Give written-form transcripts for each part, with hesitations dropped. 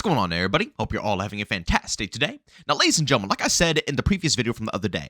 going on, everybody? Hope you're all having a fantastic day today. Now, ladies and gentlemen, like I said in the previous video from the other day,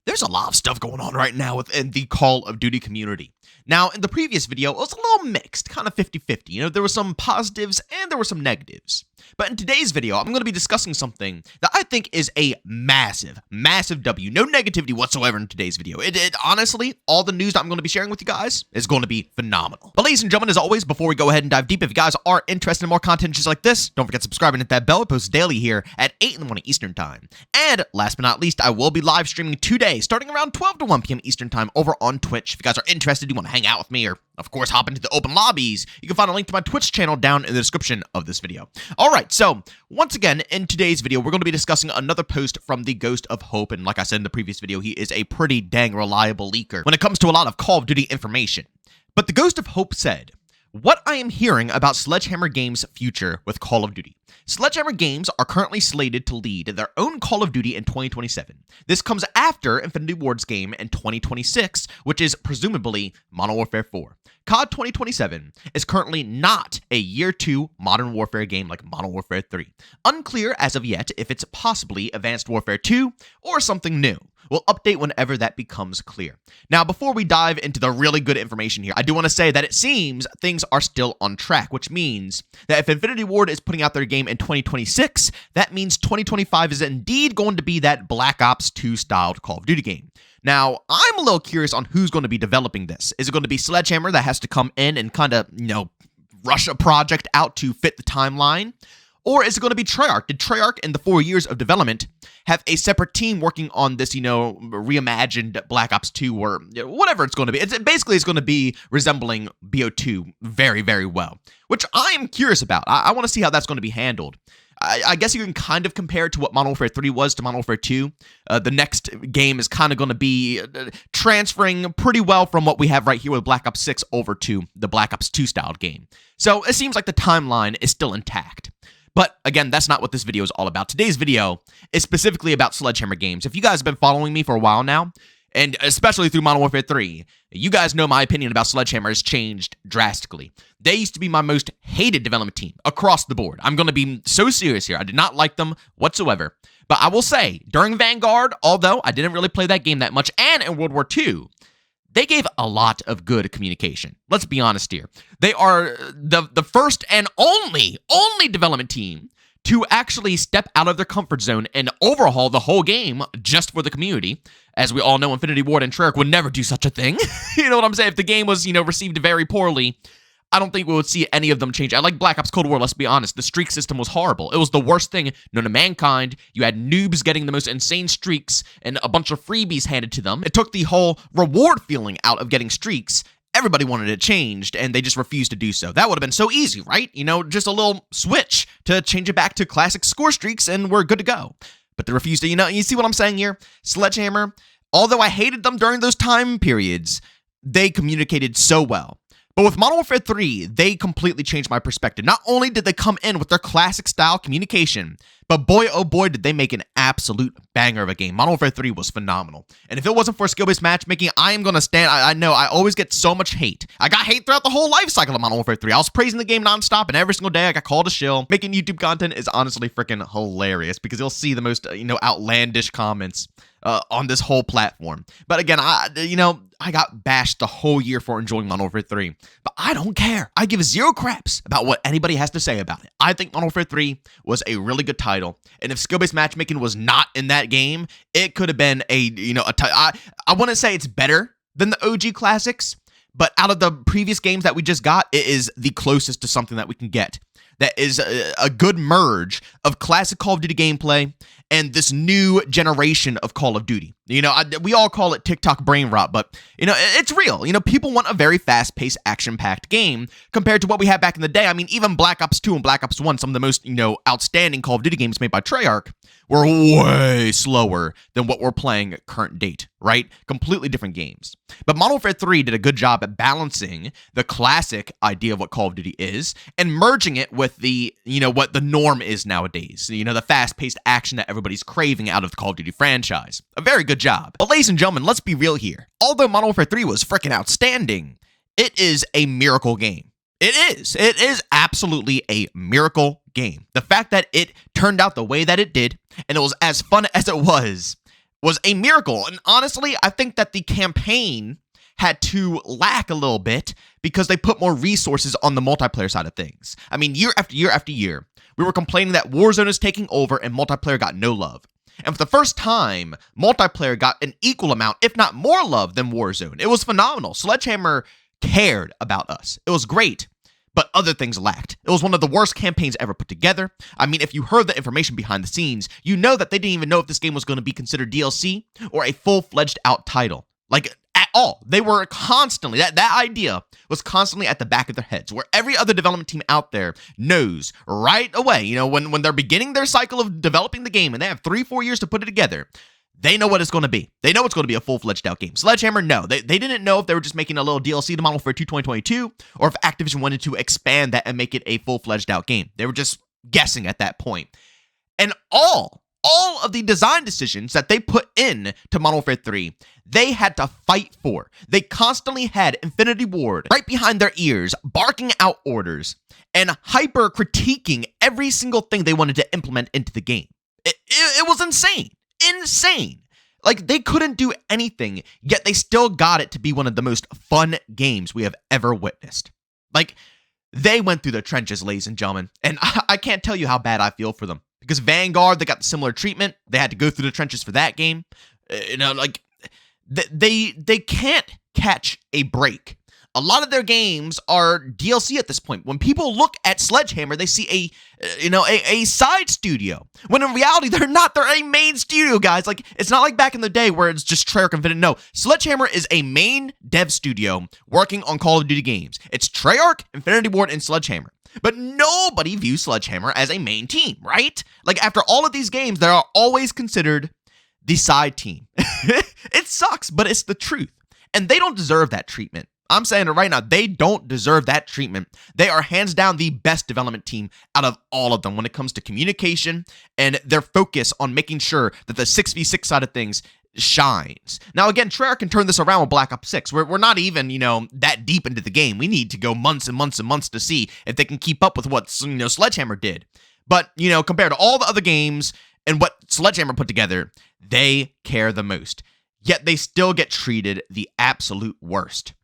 there's a lot of stuff going on right now within the Call of Duty community. Now, in the previous video, it was a little mixed, kind of 50-50. You know, there were some positives and there were some negatives. But in today's video, I'm going to be discussing something that I think is a massive, massive W. No negativity whatsoever in today's video. Honestly, all the news that I'm going to be sharing with you guys is going to be phenomenal. But ladies and gentlemen, as always, before we go ahead and dive deep, if you guys are interested in more content just like this, don't forget to subscribe and hit that bell. I post daily here at 8 in the morning Eastern Time. And last but not least, I will be live streaming today, starting around 12 to 1 p.m. Eastern Time over on Twitch. If you guys are interested, you want to hang out with me, or of course hop into the open lobbies, you can find a link to my Twitch channel down in the description of this video. Alright, so once again, in today's video, we're going to be discussing another post from the Ghost of Hope, and like I said in the previous video, he is a pretty dang reliable leaker when it comes to a lot of Call of Duty information. But the Ghost of Hope said, "What I am hearing about Sledgehammer Games' future with Call of Duty. Sledgehammer Games are currently slated to lead their own Call of Duty in 2027. This comes after Infinity Ward's game in 2026, which is presumably Modern Warfare 4. COD 2027 is currently not a Year 2 Modern Warfare game like Modern Warfare 3. Unclear as of yet if it's possibly Advanced Warfare 2 or something new. We'll update whenever that becomes clear." Now, before we dive into the really good information here, I do want to say that it seems things are still on track, which means that if Infinity Ward is putting out their game in 2026, that means 2025 is indeed going to be that Black Ops 2 styled Call of Duty game. Now, I'm a little curious on who's going to be developing this. Is it going to be Sledgehammer that has to come in and kind of, rush a project out to fit the timeline? Or is it going to be Treyarch? Did Treyarch, in the 4 years of development, have a separate team working on this, reimagined Black Ops 2 or whatever it's going to be? It's going to be resembling BO2 very, very well, which I am curious about. I want to see how that's going to be handled. I guess you can kind of compare it to what Modern Warfare 3 was to Modern Warfare 2. The next game is kind of going to be transferring pretty well from what we have right here with Black Ops 6 over to the Black Ops 2 styled game. So it seems like the timeline is still intact. But again, that's not what this video is all about. Today's video is specifically about Sledgehammer Games. If you guys have been following me for a while now, and especially through Modern Warfare 3, you guys know my opinion about Sledgehammer has changed drastically. They used to be my most hated development team across the board. I'm going to be so serious here. I did not like them whatsoever. But I will say, during Vanguard, although I didn't really play that game that much, and in World War II, they gave a lot of good communication. Let's be honest here. They are the first and only development team to actually step out of their comfort zone and overhaul the whole game just for the community. As we all know, Infinity Ward and Treyarch would never do such a thing. You know what I'm saying? If the game was, received very poorly, I don't think we would see any of them change. I like Black Ops Cold War, let's be honest. The streak system was horrible. It was the worst thing known to mankind. You had noobs getting the most insane streaks and a bunch of freebies handed to them. It took the whole reward feeling out of getting streaks. Everybody wanted it changed, and they just refused to do so. That would have been so easy, right? Just a little switch to change it back to classic score streaks, and we're good to go. But they refused to, you see what I'm saying here? Sledgehammer, although I hated them during those time periods, they communicated so well. But with Modern Warfare 3, they completely changed my perspective. Not only did they come in with their classic style communication, but boy, oh boy, did they make an absolute banger of a game. Modern Warfare 3 was phenomenal. And if it wasn't for skill-based matchmaking, I am going to stand... I know, I always get so much hate. I got hate throughout the whole life cycle of Modern Warfare 3. I was praising the game nonstop, and every single day I got called a shill. Making YouTube content is honestly freaking hilarious, because you'll see the most, outlandish comments on this whole platform. But again, I got bashed the whole year for enjoying Modern Warfare 3. But I don't care. I give zero craps about what anybody has to say about it. I think Modern Warfare 3 was a really good title. And if skill-based matchmaking was not in that game, it could have been I wouldn't say it's better than the OG classics, but out of the previous games that we just got, it is the closest to something that we can get. That is a good merge of classic Call of Duty gameplay and this new generation of Call of Duty. We all call it TikTok brain rot, but, it's real. People want a very fast-paced, action-packed game compared to what we had back in the day. I mean, even Black Ops 2 and Black Ops 1, some of the most, outstanding Call of Duty games made by Treyarch, were way slower than what we're playing at current date, right? Completely different games. But Modern Warfare 3 did a good job at balancing the classic idea of what Call of Duty is and merging it with the, what the norm is nowadays. The fast-paced action that everybody's craving out of the Call of Duty franchise. A very good job. But ladies and gentlemen, let's be real here. Although Modern Warfare 3 was freaking outstanding, it is a miracle game. It is absolutely a miracle game. The fact that it turned out the way that it did, and it was as fun as it was a miracle. And honestly, I think that the campaign had to lack a little bit because they put more resources on the multiplayer side of things. I mean, year after year after year, we were complaining that Warzone is taking over and multiplayer got no love. And for the first time, multiplayer got an equal amount, if not more love than Warzone. It was phenomenal. Sledgehammer cared about us. It was great, but other things lacked. It was one of the worst campaigns ever put together. I mean, if you heard the information behind the scenes, you know that they didn't even know if this game was going to be considered DLC or a full-fledged out title. Like, at all. They were constantly, that idea was constantly at the back of their heads, where every other development team out there knows right away, you know, when they're beginning their cycle of developing the game and they have 3-4 years to put it together, they know what it's going to be. They know it's going to be a full-fledged out game. Sledgehammer, no. They didn't know if they were just making a little DLC to Modern Warfare 2 2022 or if Activision wanted to expand that and make it a full-fledged out game. They were just guessing at that point. And all of the design decisions that they put in to Modern Warfare 3, they had to fight for. They constantly had Infinity Ward right behind their ears, barking out orders and hyper critiquing every single thing they wanted to implement into the game. It was insane. Insane. Like, they couldn't do anything, yet they still got it to be one of the most fun games we have ever witnessed. Like, they went through the trenches, ladies and gentlemen, and I can't tell you how bad I feel for them. Because Vanguard, they got the similar treatment. They had to go through the trenches for that game. You know, like, they can't catch a break. A lot of their games are DLC at this point. When people look at Sledgehammer, they see a side studio. When in reality, they're not. They're a main studio, guys. Like, it's not like back in the day where it's just Treyarch and Infinite. No, Sledgehammer is a main dev studio working on Call of Duty games. It's Treyarch, Infinity Ward, and Sledgehammer. But nobody views Sledgehammer as a main team, right? Like, after all of these games, they are always considered the side team. It sucks, but it's the truth. And they don't deserve that treatment. I'm saying it right now. They don't deserve that treatment. They are hands down the best development team out of all of them when it comes to communication and their focus on making sure that the 6v6 side of things shines. Now, again, Treyarch can turn this around with Black Ops 6. We're not even, that deep into the game. We need to go months and months and months to see if they can keep up with what, Sledgehammer did. But, compared to all the other games and what Sledgehammer put together, they care the most. Yet they still get treated the absolute worst.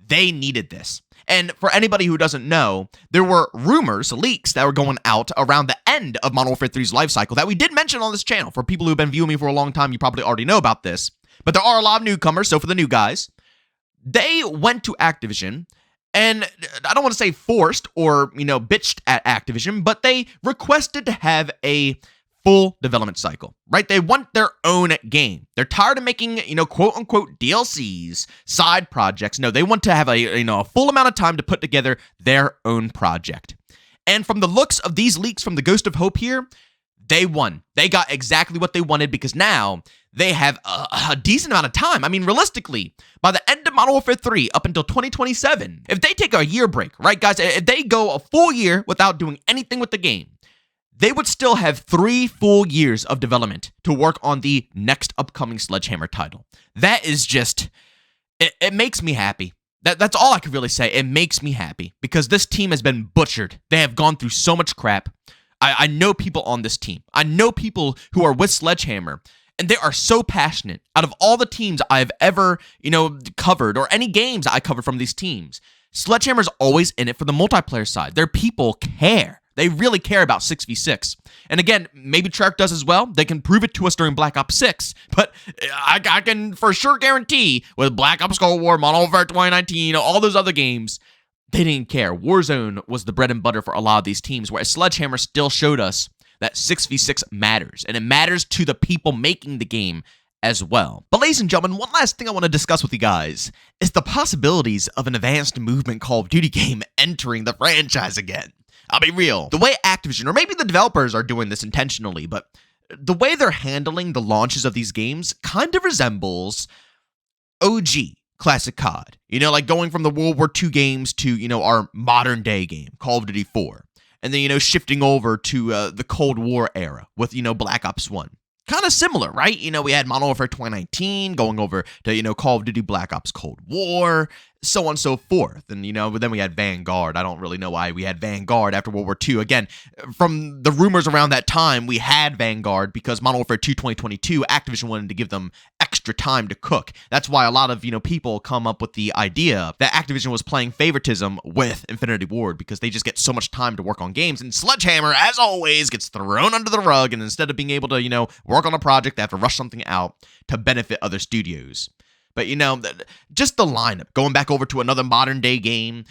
They needed this. And for anybody who doesn't know, there were rumors, leaks that were going out around the end of Modern Warfare 3's life cycle that we did mention on this channel. For people who've been viewing me for a long time, you probably already know about this. But there are a lot of newcomers, so for the new guys, they went to Activision and I don't want to say forced or, bitched at Activision, but they requested to have a full development cycle, right? They want their own game. They're tired of making, quote unquote DLCs, side projects. No, they want to have a full amount of time to put together their own project. And from the looks of these leaks from the Ghost of Hope here, they won. They got exactly what they wanted because now they have a decent amount of time. I mean, realistically, by the end of Modern Warfare 3 up until 2027, if they take a year break, right, guys, if they go a full year without doing anything with the game, they would still have 3 full years of development to work on the next upcoming Sledgehammer title. That is just, it makes me happy. That's all I can really say. It makes me happy because this team has been butchered. They have gone through so much crap. I know people on this team. I know people who are with Sledgehammer, and they are so passionate. Out of all the teams I've ever, covered, or any games I covered from these teams, Sledgehammer's always in it for the multiplayer side. Their people care. They really care about 6v6. And again, maybe Treyarch does as well. They can prove it to us during Black Ops 6. But I can for sure guarantee with Black Ops Cold War, Modern Warfare 2019, all those other games, they didn't care. Warzone was the bread and butter for a lot of these teams, whereas Sledgehammer still showed us that 6v6 matters. And it matters to the people making the game as well. But ladies and gentlemen, one last thing I want to discuss with you guys is the possibilities of an advanced movement Call of Duty game entering the franchise again. I'll be real. The way Activision, or maybe the developers are doing this intentionally, but the way they're handling the launches of these games kind of resembles OG classic COD. Like going from the World War II games to, our modern day game, Call of Duty 4. And then, shifting over to the Cold War era with, Black Ops 1. kind of similar, right? We had Modern Warfare 2019 going over to, Call of Duty Black Ops Cold War, so on and so forth. And, but then we had Vanguard. I don't really know why we had Vanguard after World War II. Again, from the rumors around that time, we had Vanguard because Modern Warfare 2 2022, Activision wanted to give them extra time to cook. That's why a lot of, people come up with the idea that Activision was playing favoritism with Infinity Ward because they just get so much time to work on games. And Sledgehammer, as always, gets thrown under the rug. And instead of being able to, work on a project, they have to rush something out to benefit other studios. But, just the lineup, going back over to another modern day game,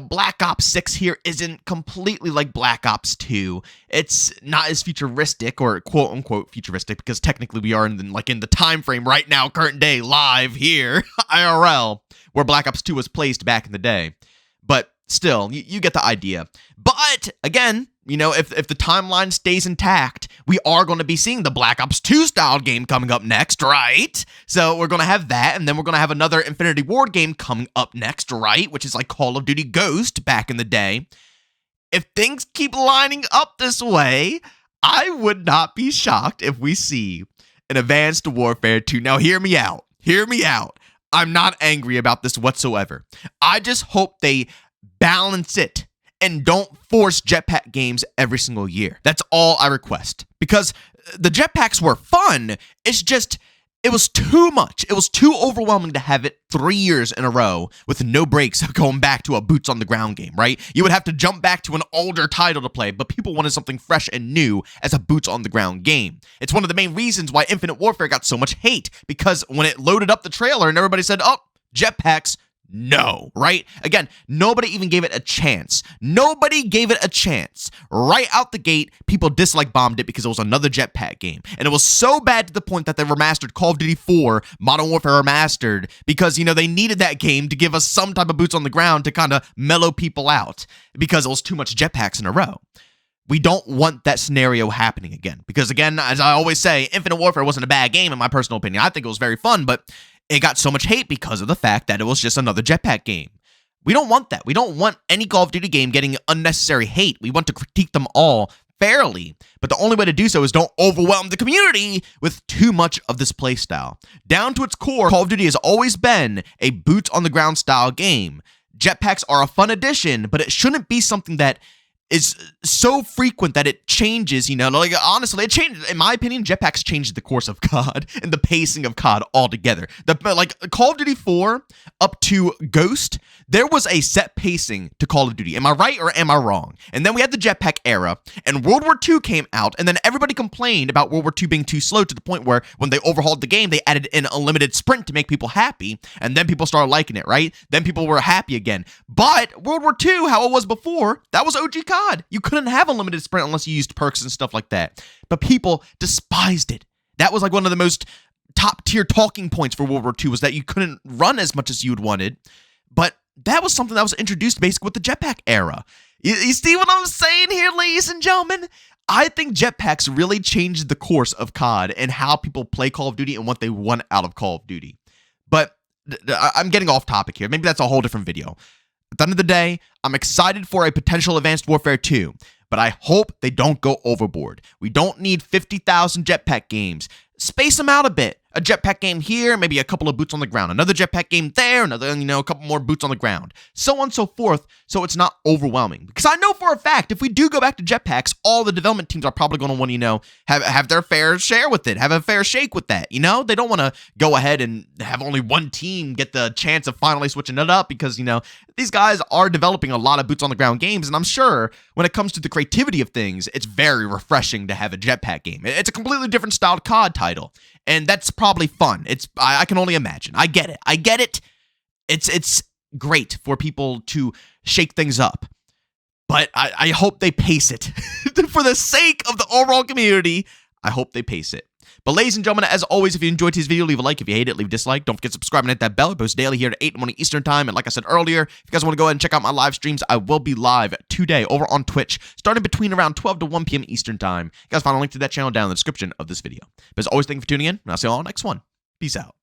Black Ops 6 here isn't completely like Black Ops 2. It's not as futuristic or quote unquote futuristic because technically we are in the time frame right now, current day, live here, IRL, where Black Ops 2 was placed back in the day. But still, you get the idea. But again, if the timeline stays intact, we are going to be seeing the Black Ops 2 style game coming up next, right? So we're going to have that, and then we're going to have another Infinity Ward game coming up next, right? Which is like Call of Duty Ghost back in the day. If things keep lining up this way, I would not be shocked if we see an Advanced Warfare 2. Now, hear me out. Hear me out. I'm not angry about this whatsoever. I just hope they balance it and don't force jetpack games every single year. That's all I request. Because the jetpacks were fun. It's just, it was too much. It was too overwhelming to have it 3 years in a row with no breaks of going back to a boots on the ground game, right? You would have to jump back to an older title to play, but people wanted something fresh and new as a boots on the ground game. It's one of the main reasons why Infinite Warfare got so much hate, because when it loaded up the trailer and everybody said, oh, jetpacks, no, right? Again, nobody even gave it a chance. Nobody gave it a chance. Right out the gate, people dislike bombed it because it was another jetpack game. And it was so bad to the point that they remastered Call of Duty 4, Modern Warfare Remastered, because, they needed that game to give us some type of boots on the ground to kind of mellow people out because it was too much jetpacks in a row. We don't want that scenario happening again. Because again, as I always say, Infinite Warfare wasn't a bad game in my personal opinion. I think it was very fun, but it got so much hate because of the fact that it was just another jetpack game. We don't want that. We don't want any Call of Duty game getting unnecessary hate. We want to critique them all fairly, but the only way to do so is don't overwhelm the community with too much of this playstyle. Down to its core, Call of Duty has always been a boots-on-the-ground style game. Jetpacks are a fun addition, but it shouldn't be something that is so frequent that it changes, honestly, it changed, in my opinion, jetpacks changed the course of COD and the pacing of COD altogether. Call of Duty 4 up to Ghost, there was a set pacing to Call of Duty. Am I right or am I wrong? And then we had the jetpack era, and World War II came out, and then everybody complained about World War II being too slow to the point where when they overhauled the game, they added in a limited sprint to make people happy, and then people started liking it, right? Then people were happy again. But World War II, how it was before, that was OG COD. You couldn't have a limited sprint unless you used perks and stuff like that. But people despised it. That was like one of the most top tier talking points for World War II, was that you couldn't run as much as you'd wanted. But that was something that was introduced basically with the jetpack era. You see what I'm saying here, ladies and gentlemen? I think jetpacks really changed the course of COD and how people play Call of Duty and what they want out of Call of Duty. But I'm getting off topic here. Maybe that's a whole different video. At the end of the day, I'm excited for a potential Advanced Warfare 2, but I hope they don't go overboard. We don't need 50,000 jetpack games. Space them out a bit. A jetpack game here, maybe a couple of boots on the ground. Another jetpack game there, another, a couple more boots on the ground. So on and so forth, so it's not overwhelming. Because I know for a fact, if we do go back to jetpacks, all the development teams are probably going to want to, have their fair share with it, have a fair shake with that, They don't want to go ahead and have only one team get the chance of finally switching it up because, these guys are developing a lot of boots on the ground games, and I'm sure when it comes to the creativity of things, it's very refreshing to have a jetpack game. It's a completely different styled COD title, and that's probably fun. I can only imagine. I get it. It's great for people to shake things up, but I hope they pace it. For the sake of the overall community, I hope they pace it. But ladies and gentlemen, as always, if you enjoyed today's video, leave a like. If you hate it, leave a dislike. Don't forget to subscribe and hit that bell. I post daily here at 8 in the morning Eastern time. And like I said earlier, if you guys want to go ahead and check out my live streams, I will be live today over on Twitch, starting between around 12 to 1 p.m. Eastern time. You guys find a link to that channel down in the description of this video. But as always, thank you for tuning in, and I'll see you all next one. Peace out.